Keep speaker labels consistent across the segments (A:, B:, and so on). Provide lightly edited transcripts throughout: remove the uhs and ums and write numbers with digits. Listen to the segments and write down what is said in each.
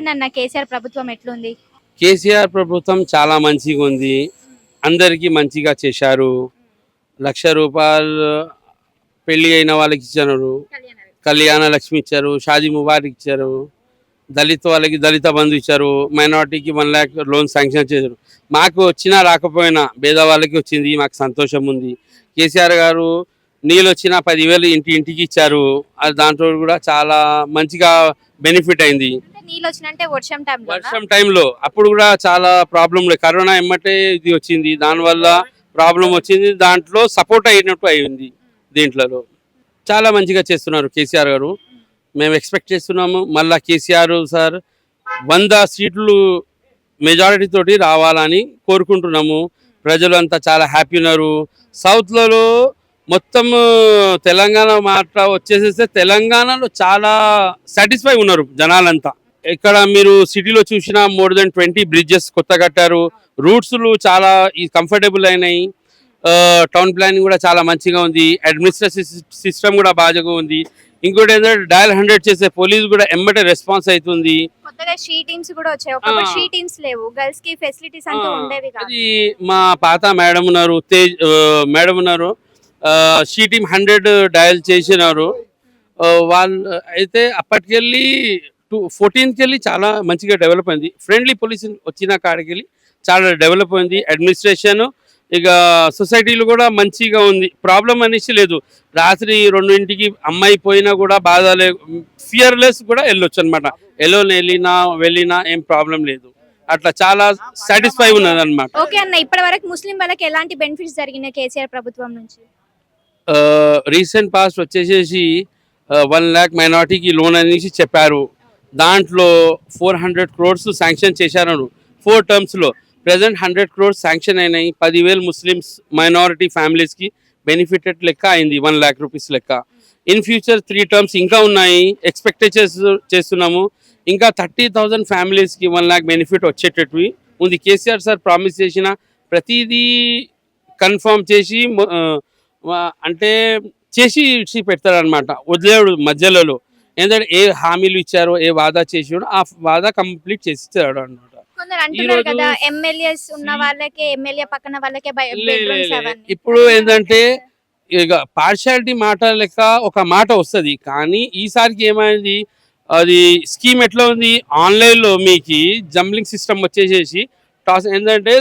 A: చెప్పండి అన్న, కేసీఆర్ ప్రభుత్వం ఎట్లుంది?
B: కేసీఆర్ ప్రభుత్వం చాలా మంచిగా ఉంది. అందరికీ మంచిగా చేశారు. ₹1,00,000 పెళ్లి అయిన వాళ్ళకి ఇచ్చారు. కళ్యాణ లక్ష్మి ఇచ్చారు. షాదీ ముబారక్ ఇచ్చారు. దళిత వాళ్ళకి దళిత బంధు ఇచ్చారు. మైనార్టీకి 1 lakh లోన్ శాంక్షన్ చేశారు. మాకు వచ్చినా రాకపోయినా పేదవాళ్ళకి వచ్చింది. మాకు సంతోషం ఉంది. కేసీఆర్ గారు నీళ్ళు వచ్చినా 10,000 ఇంటికి ఇచ్చారు. అది దాంట్లో కూడా చాలా మంచిగా బెనిఫిట్ అయింది.
A: నీళ్ళు వచ్చినంటే
B: వర్షం టైంలో అప్పుడు కూడా చాలా ప్రాబ్లం లేదు. కరోనా ఎమ్మటే ఇది వచ్చింది, దానివల్ల ప్రాబ్లం వచ్చింది. దాంట్లో సపోర్ట్ అయినట్టు అయింది. దీంట్లో చాలా మంచిగా చేస్తున్నారు కేసీఆర్ గారు. మేము ఎక్స్పెక్ట్ చేస్తున్నాము మళ్ళా కేసీఆర్ సార్ 100 సీట్లు మెజారిటీ తోటి రావాలని కోరుకుంటున్నాము. ప్రజలు అంతా చాలా హ్యాపీ ఉన్నారు. సౌత్లలో మొత్తం తెలంగాణ మాట వచ్చేసేస్తే తెలంగాణలో చాలా సాటిస్ఫై ఉన్నారు జనాలంతా. ఇక్కడ మీరు సిటీలో చూసినా మోర్ దెన్ 20 బ్రిడ్జెస్ కొత్త కట్టారు. రూట్స్లు చాలా కంఫర్టబుల్ అయినాయి. టౌన్ ప్లానింగ్ కూడా చాలా మంచిగా ఉంది. అడ్మినిస్ట్రేటివ్ సిస్టమ్ కూడా బాగా ఉంది. ఇంకోటి ఏంటంటే డయల్ 100 చేసే పోలీసు కూడా ఎమ్మటే రెస్పాన్స్ అవుతుంది.
A: కొత్తగా షీ టీమ్స్ కూడా వచ్చాయి. ఒకప్పుడు షీ టీమ్స్ లేవు, గర్ల్స్ కి ఫెసిలిటీస్ అంతా ఉండేవి కాదు.
B: అది మా పాత మేడం ఉన్నారు, తేజ్ మేడం ఉన్నారు. షీ టీమ్ 100 డయల్ చేసినారు వాళ్ళు. అయితే అప్పటికెళ్ళి 14కి వెళ్ళి చాలా మంచిగా డెవలప్ అయింది. ఫ్రెండ్లీ పోలీస్ వచ్చిన కాడికి వెళ్ళి చాలా డెవలప్ అయింది. అడ్మినిస్ట్రేషన్ ఇక సొసైటీలు కూడా మంచిగా ఉంది. ప్రాబ్లం అనేసి లేదు. రాత్రి 2ంటికి అమ్మాయి పోయినా కూడా బాధ లేదు. ఫియర్లెస్ కూడా వెళ్ళొచ్చు అనమాట. వెళ్ళినా ఏం ప్రాబ్లం లేదు. అట్లా చాలా సాటిస్ఫై ఉన్నది అనమాట.
A: ఓకే అన్న, ఇప్పటి వరకు ముస్లిం వాళ్ళకి ఎలాంటి బెనిఫిట్స్ జరిగినాయి కేసీఆర్ ప్రభుత్వం నుంచి?
B: రీసెంట్ పాస్ట్ వచ్చేసేసి 1 lakh మైనార్టీకి లోన్ అనేసి చెప్పారు. దాంట్లో 400 crores శాంక్షన్ చేశారు 4 termsలో. ప్రెసెంట్ 100 crores శాంక్షన్ అయినాయి. 10,000 ముస్లిమ్స్ మైనారిటీ ఫ్యామిలీస్కి బెనిఫిటెడ్ లెక్క అయింది. 1 lakh rupees లెక్క. ఇన్ ఫ్యూచర్ 3 terms ఇంకా ఉన్నాయి. ఎక్స్పెక్ట్ చేస్తున్నాము ఇంకా 30,000 ఫ్యామిలీస్కి 1 lakh బెనిఫిట్ వచ్చేటట్టు ఉంది. కేసీఆర్ సార్ ప్రామిస్ చేసిన ప్రతిదీ కన్ఫర్మ్ చేసి అంటే చేసి పెడతారనమాట. వదిలేడు మధ్యలో. ఏంటంటే ఏ హామీలు ఇచ్చారో, ఏ వాదా చేసాడో ఆ వాదా కంప్లీట్ చేసి ఇచ్చాడు అనమాట. ఇప్పుడు ఏంటంటే ఇక పార్షాలిటీ మాట లెక్క ఒక మాట వస్తుంది. కానీ ఈసారికి ఏమైంది, అది స్కీమ్ ఎట్లా ఉంది, ఆన్లైన్లో మీకు జంబ్లింగ్ సిస్టమ్ వచ్చేసేసి టాస్ ఏంటంటే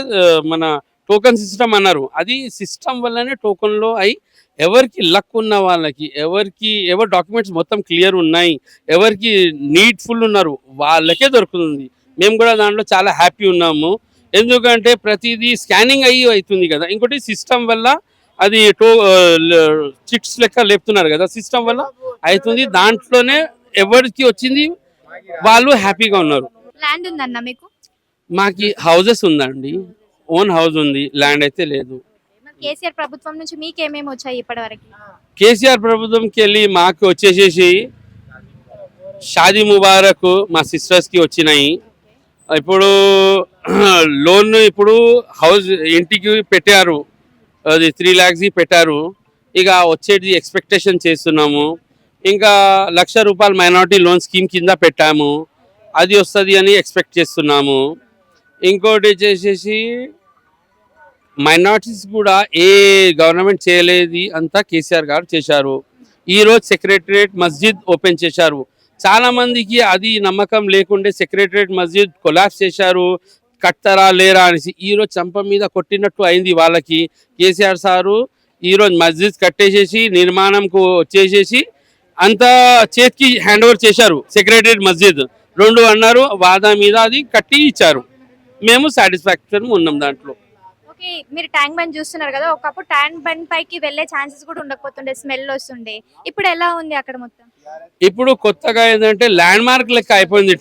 B: మన టోకన్ సిస్టమ్ అన్నారు. అది సిస్టమ్ వల్లనే టోకన్లో అయి ఎవరికి లక్ ఉన్న వాళ్ళకి, ఎవరి డాక్యుమెంట్స్ మొత్తం క్లియర్ ఉన్నాయి, ఎవరికి నీడ్ఫుల్ ఉన్నారు వాళ్ళకే దొరుకుతుంది. మేము కూడా దాంట్లో చాలా హ్యాపీ ఉన్నాము. ఎందుకంటే ప్రతిదీ స్కానింగ్ అవుతుంది కదా. ఇంకోటి సిస్టమ్ వల్ల అది చిట్స్ లెక్క లేపుతున్నారు కదా, సిస్టమ్ వల్ల అవుతుంది. దాంట్లోనే ఎవరికి వచ్చింది వాళ్ళు హ్యాపీగా ఉన్నారు.
A: ల్యాండ్ ఉందన్న మీకు?
B: మాకి హౌజెస్ ఉందండి, ఓన్ హౌస్ ఉంది, ల్యాండ్ అయితే లేదు.
A: కేసీఆర్ ప్రభుత్వం నుంచి మీకు ఏమేమి వచ్చాయి ఇప్పటి వరకు?
B: కేసీఆర్ ప్రభుత్వంకి వెళ్ళి మాకు వచ్చేసేసి షాదీ ముబారక్ మా సిస్టర్స్కి వచ్చినాయి. ఇప్పుడు లోన్ ఇప్పుడు హౌస్ ఇంటికి పెట్టారు, అది 3 lakhs పెట్టారు. ఇక వచ్చేది ఎక్స్పెక్టేషన్ చేస్తున్నాము. ఇంకా ₹1,00,000 మైనారిటీ లోన్ స్కీమ్ కింద పెట్టాము, అది వస్తుంది అని ఎక్స్పెక్ట్ చేస్తున్నాము. ఇంకోటి వచ్చేసేసి మైనారిటీస్ కూడా ఏ గవర్నమెంట్ చేయలేదు అంతా కేసీఆర్ గారు చేశారు. ఈరోజు సెక్రటరియట్ మస్జిద్ ఓపెన్ చేశారు. చాలా మందికి అది నమ్మకం లేకుండే సెక్రటరియట్ మస్జిద్ కొలాప్స్ చేశారు, కట్టారా లేరా అనేసి. ఈరోజు చంప మీద కొట్టినట్టు అయింది వాళ్ళకి. కేసీఆర్ సారు ఈరోజు మస్జిద్ కట్టేసేసి నిర్మాణంకు వచ్చేసేసి అంతా చేతికి హ్యాండ్ ఓవర్ చేశారు. సెక్రటరియట్ మస్జిద్ 2 అన్నారు, వాదా మీద అది కట్టి ఇచ్చారు. మేము సాటిస్ఫాక్షన్ ఉన్నాం దాంట్లో.
A: మీరు ట్యాంక్ బండ్ చూస్తున్నారు కదా, ఒకప్పుడు ట్యాంక్ బండ్ పైకి వెళ్ళే ఛాన్సెస్ కూడా ఉండకపోతుండే, స్మెల్ వస్తుండే. ఇప్పుడు ఎలా ఉంది అక్కడ మొత్తం?
B: ఇప్పుడు కొత్తగా ఏంటంటే ల్యాండ్ మార్క్ లెక్క అయిపోయింది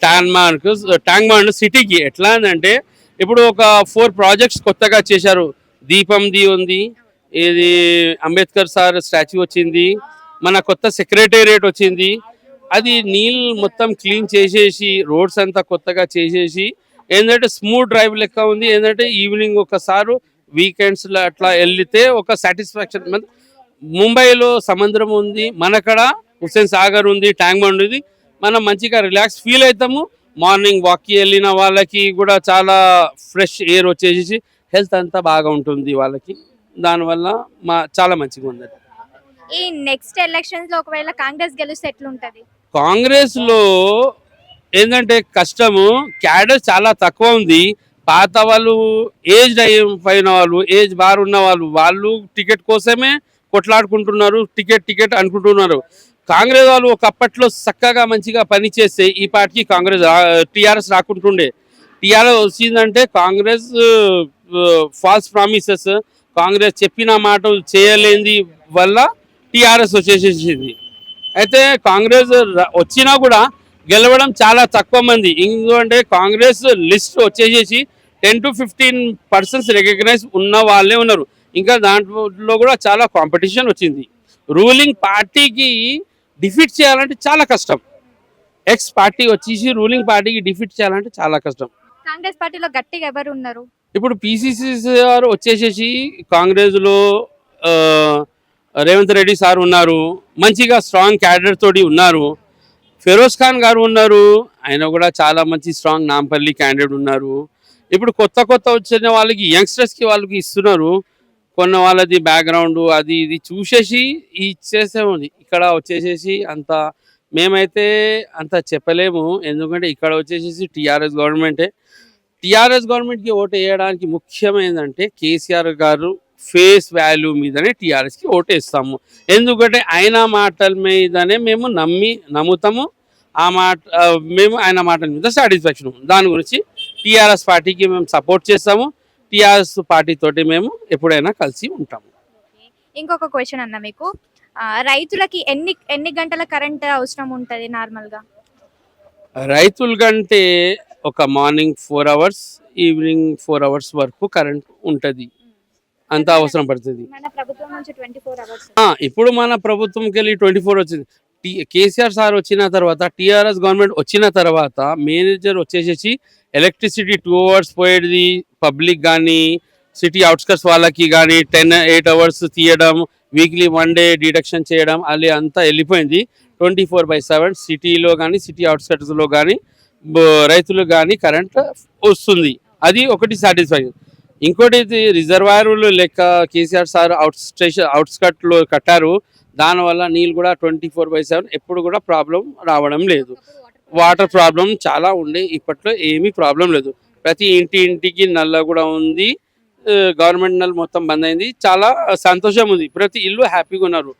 B: ట్యాంక్ బండ్ సిటీకి. ఎట్లా అంటే ఇప్పుడు ఒక 4 ప్రాజెక్ట్స్ కొత్తగా చేశారు. దీపంది ఉంది, ఇది అంబేద్కర్ సార్ స్టాచ్యూ వచ్చింది, మన కొత్త సెక్రటేరియట్ వచ్చింది. అది నీళ్ళు మొత్తం క్లీన్ చేసేసి రోడ్స్ అంతా కొత్తగా చేసేసి ఏంటంటే స్మూత్ డ్రైవ్ లెక్క ఉంది. ఏంటంటే ఈవినింగ్ ఒకసారి వీకెండ్స్లో అట్లా వెళ్తే ఒక సాటిస్ఫాక్షన్. ముంబైలో సముద్రం ఉంది, మనకడ హుస్సేన్ సాగర్ ఉంది, ట్యాంక్ బండ్ ఉంది. మనం మంచిగా రిలాక్స్ ఫీల్ అవుతాము. మార్నింగ్ వాక్కి వెళ్ళిన వాళ్ళకి కూడా చాలా ఫ్రెష్ ఎయిర్ వచ్చేసి హెల్త్ అంతా బాగా ఉంటుంది వాళ్ళకి. దానివల్ల చాలా మంచిగా ఉంది.
A: ఈ నెక్స్ట్ ఎలక్షన్స్ లో ఒకవేళ కాంగ్రెస్ గెలిస్తే ఎట్లుంటది?
B: కాంగ్రెస్లో ఏంటంటే కష్టము, క్యాడర్ చాలా తక్కువ ఉంది. పాత వాళ్ళు ఏజ్ అయిపోయిన వాళ్ళు, ఏజ్ బార్ ఉన్న వాళ్ళు టికెట్ కోసమే కొట్లాడుకుంటున్నారు, టికెట్ అనుకుంటున్నారు. కాంగ్రెస్ వాళ్ళు ఒకప్పట్లో చక్కగా మంచిగా పని చేస్తే ఈ పార్టీకి టీఆర్ఎస్ రాకుంటుండే. టీఆర్ఎస్ వచ్చిందంటే కాంగ్రెస్ ఫాల్స్ ప్రామిసెస్, కాంగ్రెస్ చెప్పిన మాటలు చేయలేని వల్ల టీఆర్ఎస్ వచ్చేసేసింది. అయితే కాంగ్రెస్ వచ్చినా కూడా గెలవడం చాలా తక్కువ మంది. ఎందుకంటే కాంగ్రెస్ లిస్ట్ వచ్చేసేసి 10 to 15% రికగ్నైజ్ ఉన్న వాళ్ళే ఉన్నారు. ఇంకా దాంట్లో కూడా చాలా కాంపిటీషన్ వచ్చింది. రూలింగ్ పార్టీకి డిఫీట్ చేయాలంటే చాలా కష్టం. ఎక్స్ పార్టీ వచ్చేసి రూలింగ్ పార్టీకి డిఫీట్ చేయాలంటే చాలా కష్టం.
A: కాంగ్రెస్ పార్టీలో గట్టిగా ఎవరు ఉన్నారు?
B: ఇప్పుడు పిసిసి సార్ వచ్చేసేసి కాంగ్రెస్లో రేవంత్ రెడ్డి సార్ ఉన్నారు, మంచిగా స్ట్రాంగ్ క్యాడర్ తోటి ఉన్నారు. ఫిరోజ్ ఖాన్ గారు ఉన్నారు, ఆయన కూడా చాలా మంచి స్ట్రాంగ్ నాంపల్లి క్యాండిడేట్ ఉన్నారు. ఇప్పుడు కొత్త వచ్చిన వాళ్ళకి యంగ్స్టర్స్కి వాళ్ళకి ఇస్తున్నారు. కొన్న వాళ్ళది బ్యాక్గ్రౌండ్ అది ఇది చూసేసి ఇచ్చేసే ఉంది. ఇక్కడ వచ్చేసేసి అంత మేమైతే అంత చెప్పలేము. ఎందుకంటే ఇక్కడ వచ్చేసేసి టీఆర్ఎస్ గవర్నమెంటే. టీఆర్ఎస్ గవర్నమెంట్కి ఓటు వేయడానికి ముఖ్యమైనదంటే కేసీఆర్ గారు ఫేస్ వాల్యూ మీదనే టీఆర్ఎస్కి ఓటు వేస్తాము. ఎందుకంటే ఆయన మాటల మీదనే మేము నమ్ముతాము. మేము ఆయన మాటల మీద సాటిస్ఫాక్షన్. దాని గురించి టీఆర్ఎస్ పార్టీకి మేము సపోర్ట్ చేస్తాము. టీఆర్ఎస్ పార్టీ తోటి మేము ఎప్పుడైనా కలిసి ఉంటాము.
A: ఇంకొక క్వశ్చన్ అన్న మీకు, రైతులకి ఎన్ని గంటల కరెంట్ అవసరం ఉంటుంది నార్మల్గా?
B: రైతుల కంటే ఒక మార్నింగ్ 4 hours, ఈవినింగ్ 4 hours వరకు కరెంట్ ఉంటుంది. అంత అవసరం పడుతుంది.
A: మన ప్రభుత్వం నుంచి 24 hours.
B: ఇప్పుడు మన ప్రభుత్వంకి వెళ్ళి 24 వచ్చింది. కేసీఆర్ సార్ వచ్చిన తర్వాత, టీఆర్ఎస్ గవర్నమెంట్ వచ్చిన తర్వాత మేనేజర్ వచ్చేసేసి ఎలక్ట్రిసిటీ 2 hours పోయేది పబ్లిక్ కానీ సిటీ అవుట్స్కట్స్ వాళ్ళకి కానీ 8 hours తీయడం, వీక్లీ 1 day డిడక్షన్ చేయడం, అది అంతా వెళ్ళిపోయింది. 24/7 సిటీలో కానీ సిటీ అవుట్స్కట్స్లో కానీ రైతులకు కానీ కరెంట్ వస్తుంది. అది ఒకటి సాటిస్ఫై. ఇంకోటి రిజర్వాయర్లు లెక్క కేసీఆర్ సార్ అవుట్స్కట్లో కట్టారు. దానివల్ల నీళ్ళు కూడా 24/7 ఎప్పుడు కూడా ప్రాబ్లం రావడం లేదు. వాటర్ ప్రాబ్లం చాలా ఉండే, ఇప్పట్లో ఏమీ ప్రాబ్లం లేదు. ప్రతి ఇంటికి నల్ల కూడా ఉంది. గవర్నమెంట్ నల్ మొత్తం బంద్ అయింది. చాలా సంతోషం ఉంది. ప్రతి ఇల్లు హ్యాపీగా ఉన్నారు.